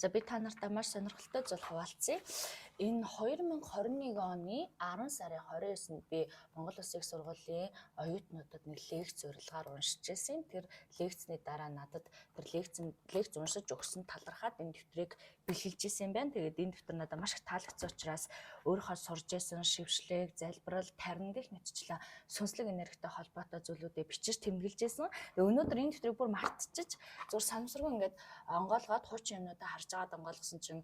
За би та нартай маш сонирхолтой зүйл хуваалцъя. Энэ 2021 оны 10 сарын 29-нд би Монгол Улсын их сургуулийн оюутнуудад нэг лекц урилгаар уншиж байсан. Тэр лекцний дараа надад тэр лекц уншиж өгсөн талархаад энэ дэвтрийг бэлгэлж исэн байна. Тэгээд энэ дэвтэр надад маш их таалагдсан учраас өөрийнхөө сурж исэн шившлэг, залбирал, тарин гэх мэтчлэн сүнслэг энергитэй холбоотой зүйлүүдээ бичиж тэмдэглэж исэн. Тэгээд өнөөдөр энэ дэвтрийг бүр мартчихж зур санамсаргүй ингээд онгоолгоод хуучин юмнуудаа харж байгаад онгойлгосон чинь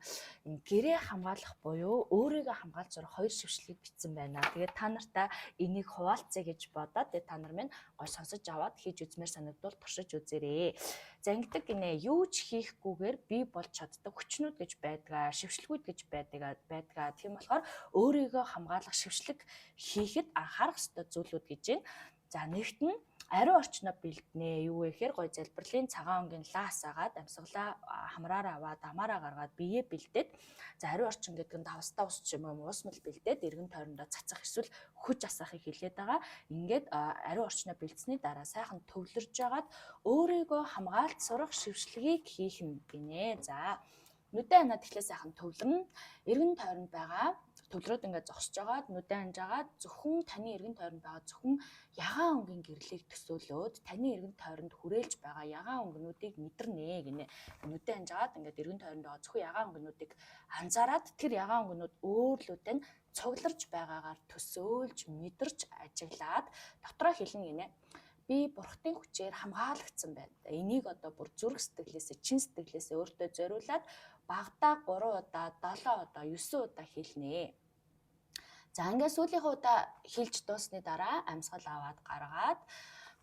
гэрээ хамгаалах буюу өөрийгөө хамгаалж байгаа хоёр шившлийг бичсэн байна. Тэгээд та нартай энийг хуваалцъя гэж бодоод та нар минь гой сонсож аваад хийж үзмээр санагдвал туршиж үзээрэй. За ингэдэг гинэ юу ч хийхгүйгээр би болж чаддаг хүчнүүд гэж байдгаа, шившлгүүд гэж байдгаа. Тийм болохоор өөрийгөө хамгаалах шившлэг хийхэд анхаарах ёстой зүйлүүд гэж байна. За нэгт нь ариун орчноо бэлднэ. Юу вэ гэхээр гой залбирлын цагаан өнгийн лаас агаад амьсгалаа хамраараа аваад амаараа гаргаад биеэ бэлдээд за ариун орчин гэдэг нь давстаа ус ч юм уу уусмал бэлдээд эргэн тойрондоо цацах эсвэл хүч асаахыг хэлээд байгаа. Ингээд ариун орчноо бэлдсэний дараа сайхан төвлөрж агаад өөрийгөө хамгаалж сурах шившлэгийг хийх нь гинэ. За нүдэн ханаад эхлээ сайхан төвлөрнө. Эргэн тойронд байгаа төвлөрөөд ингээд зогсож байгаад нүдэн ханжаагаад зөвхөн таны эргэн тойронд байгаа зөвхөн ягаан өнгийн гэрлийг төсөөлөөд таны эргэн тойронд хүрээлж байгаа ягаан өнгөнүүдийг мэдэрнэ гинэ. Нүдэн ханжаагаад ингээд эргэн тойронд байгаа зөвхөн ягаан өнгөнүүдийг анзаараад тэр ягаан өнгөнүүд өөрлөдөө нь цугларч байгаагаар төсөөлж мэдэрч ажиглаад дотроо хэлнэ гинэ. Би бурхтын хүчээр хамгаалагдсан байна. Энийг одоо бүр зүрх сэтгэлээсээ, чин сэтгэлээсээ өөртөө зориулаад багадаа 3 удаа, 7 удаа, 9 удаа хэлнэ. За ингээд сүүлийнхээ удаа хэлж дуусны дараа амьсгал аваад гаргаад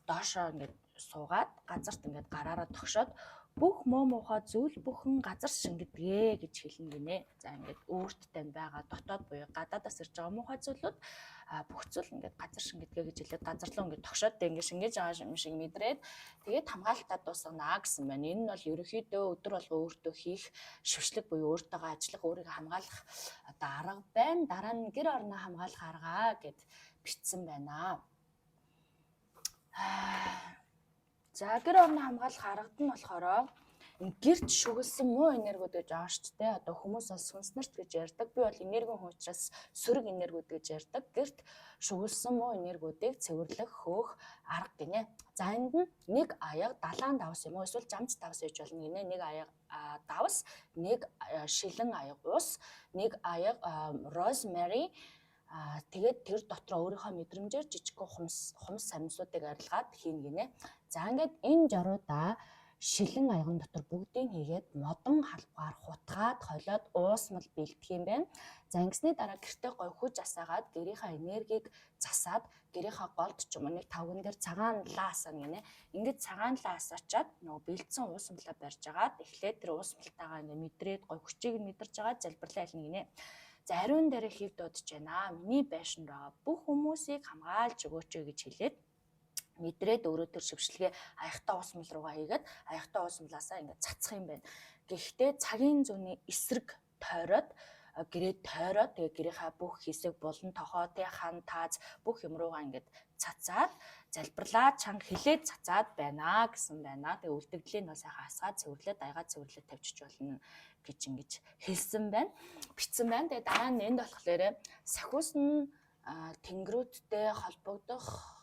доошоо ингээд суугаад газарт ингээд гараараа тогшоод бүх муу муухай зүйл бүхэн газар шингэдгээ гэж хэлнэ гинэ. За ингээд өөрт тань байгаа дотоод буюу гадаадаас ирж байгаа муухай зүйлүүд бүх зүйл ингээд газар шингэдгээ гэж хэлээд газар руу ингээд тогшоод ингээд шингээж байгаа юм шиг мэдрээд тэгээд хамгаалтаа дуусгана гэсэн байна. Энэ нь бол ерөнхийдөө өдөр болго өөртөө хийх шившлэг буюу өөртөөгөө ажиллах, өөрийгөө хамгаалах одоо арга байна. Дараа нь гэр орноо хамгаалах аргаа гэд бичсэн байна. За гэр орноо хамгаалах аргад нь болохоор гэрт шүглсэн муу энергиуд гэж байгаа шүү дээ. Одоо хүмүүс бол сүнснэрт гэж ярьдаг. Би бол энергийн хүн учраас сөрөг энергиуд гэж ярьдаг. Гэрт шүглсэн муу энергиудыг цэвэрлэх хөөх арга гинэ. За энд нь нэг аяга далаан давс юм уу эсвэл жамц давс гэж болно гинэ. Нэг аяга давс, нэг шилэн аяга ус, нэг аяга rosemary тэгээд тэр дотроо өөрийнхөө мэдрэмжээр жижиг хумс сарамсуудыг арилгаад хийн гинэ. За ингээд энэ жаруудаа шилэн аяган дотор бүгдийг хийгээд модон халбгаар хутгаад холиод уусмал бэлдэх юм байна. За ингэсний дараа гэртээ гой хүж асаагаад гэрийнхаа энергийг засаад гэрийнхаа голд ч юм уу нэг тавган дээр цагаан лаасаа гинэ. Ингээд цагаан лаас очиад нөгөө бэлдсэн уусмалаа барьж агаад эхлээд тэр уусмалтайгаа ингээд мэдрээд гой хүчийг мэдэрж агаад залбирлаа хэлнэ гинэ. За ариун дээр хийх дуудаж байна. Миний байшинд байгаа бүх хүмүүсийг хамгаалж өгөөч гэж хэлээд мэдрээд өөрөө төр шившлэгээ аягтаа уусмал руугаа хийгээд аягтаа уусмалаасаа ингээд цацах юм байна. Гэхдээ цагийн зүүнний эсрэг тойроод гэрээ тойроод тэгээ гэрийнхаа бүх хэсэг булан тохоотын хан тааз бүх юм руугаа ингээд цацаад залбирлаа чанга хилээд цацаад байна гэсэн байна. Тэгээ үлдэгдлийн нь сайхан асгаад цэвэрлээд аягаа цэвэрлээд тавьчих болно гэж ингэж хэлсэн байна. Бичсэн байна. Тэгээ дараа нь энд болохоор сахиус нь тэнгэрүүдтэй холбогдох